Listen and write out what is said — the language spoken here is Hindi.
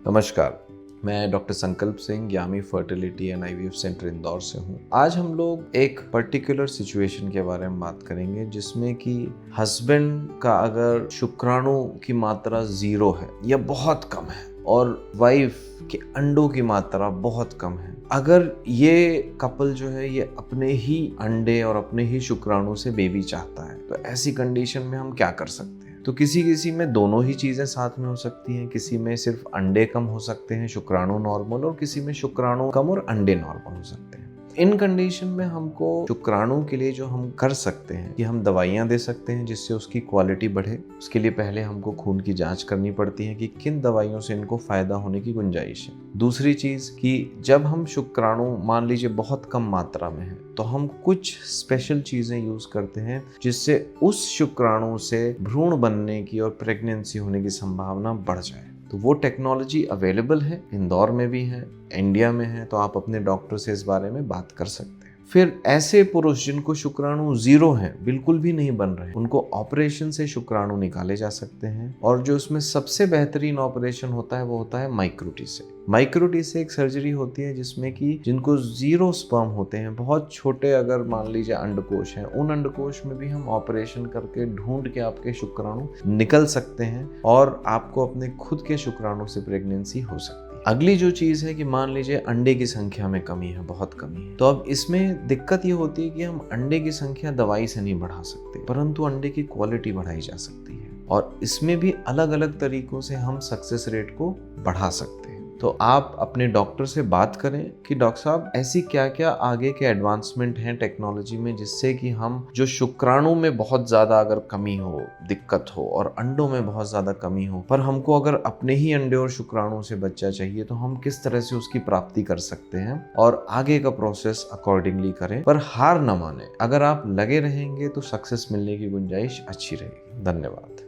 नमस्कार, मैं doctor Sankalp Singh Yami fertility and IVF centre Indore से हूँ। आज हम लोग एक पर्टिकुलर सिचुएशन के बारे में बात करेंगे जिसमें कि हस्बैंड का अगर शुक्राणु की मात्रा 0 है या बहुत कम है और वाइफ के अंडों की मात्रा बहुत कम है। अगर ये कपल जो है ये अपने ही अंडे और अपने ही शुक्राणु से बेबी चाहता है तो ऐसी कंडीशन में हम क्या कर सकते हैं? तो किसी में दोनों ही चीज़ें साथ में हो सकती हैं, किसी में सिर्फ अंडे कम हो सकते हैं, शुक्राणु नॉर्मल, और किसी में शुक्राणु कम और अंडे नॉर्मल हो सकते हैं। इन कंडीशन में हमको शुक्राणु के लिए जो हम कर सकते हैं कि हम दवाइयाँ दे सकते हैं जिससे उसकी क्वालिटी बढ़े। उसके लिए पहले हमको खून की जांच करनी पड़ती है कि किन दवाइयों से इनको फायदा होने की गुंजाइश है। दूसरी चीज़ कि जब हम शुक्राणु मान लीजिए बहुत कम मात्रा में है तो हम कुछ स्पेशल चीज़ें यूज़ करते हैं जिससे उस शुक्राणु से भ्रूण बनने की और प्रेगनेंसी होने की संभावना बढ़ जाए। तो वो टेक्नोलॉजी अवेलेबल है, इंदौर में भी है, इंडिया में है, तो आप अपने डॉक्टर से इस बारे में बात कर सकते हैं। फिर ऐसे पुरुष जिनको शुक्राणु 0 हैं, बिल्कुल भी नहीं बन रहे, उनको ऑपरेशन से शुक्राणु निकाले जा सकते हैं। और जो उसमें सबसे बेहतरीन ऑपरेशन होता है वो होता है माइक्रोटी से। माइक्रोटी से एक सर्जरी होती है जिसमें कि जिनको 0 स्पर्म होते हैं, बहुत छोटे अगर मान लीजिए अंडकोश हैं, उन अंडकोश में भी हम ऑपरेशन करके ढूंढ के आपके शुक्राणु निकल सकते हैं और आपको अपने खुद के शुक्राणु से प्रेगनेंसी हो सकती है। अगली जो चीज़ है कि मान लीजिए अंडे की संख्या में कमी है, बहुत कमी है, तो अब इसमें दिक्कत ये होती है कि हम अंडे की संख्या दवाई से नहीं बढ़ा सकते, परंतु अंडे की क्वालिटी बढ़ाई जा सकती है और इसमें भी अलग अलग तरीकों से हम सक्सेस रेट को बढ़ा सकते हैं। तो आप अपने डॉक्टर से बात करें कि डॉक्टर साहब ऐसी क्या क्या आगे के एडवांसमेंट हैं टेक्नोलॉजी में जिससे कि हम जो शुक्राणु में बहुत ज़्यादा अगर कमी हो, दिक्कत हो और अंडों में बहुत ज़्यादा कमी हो, पर हमको अगर अपने ही अंडे और शुक्राणु से बच्चा चाहिए तो हम किस तरह से उसकी प्राप्ति कर सकते हैं और आगे का प्रोसेस अकॉर्डिंगली करें। पर हार न माने, अगर आप लगे रहेंगे तो सक्सेस मिलने की गुंजाइश अच्छी रहेगी। धन्यवाद।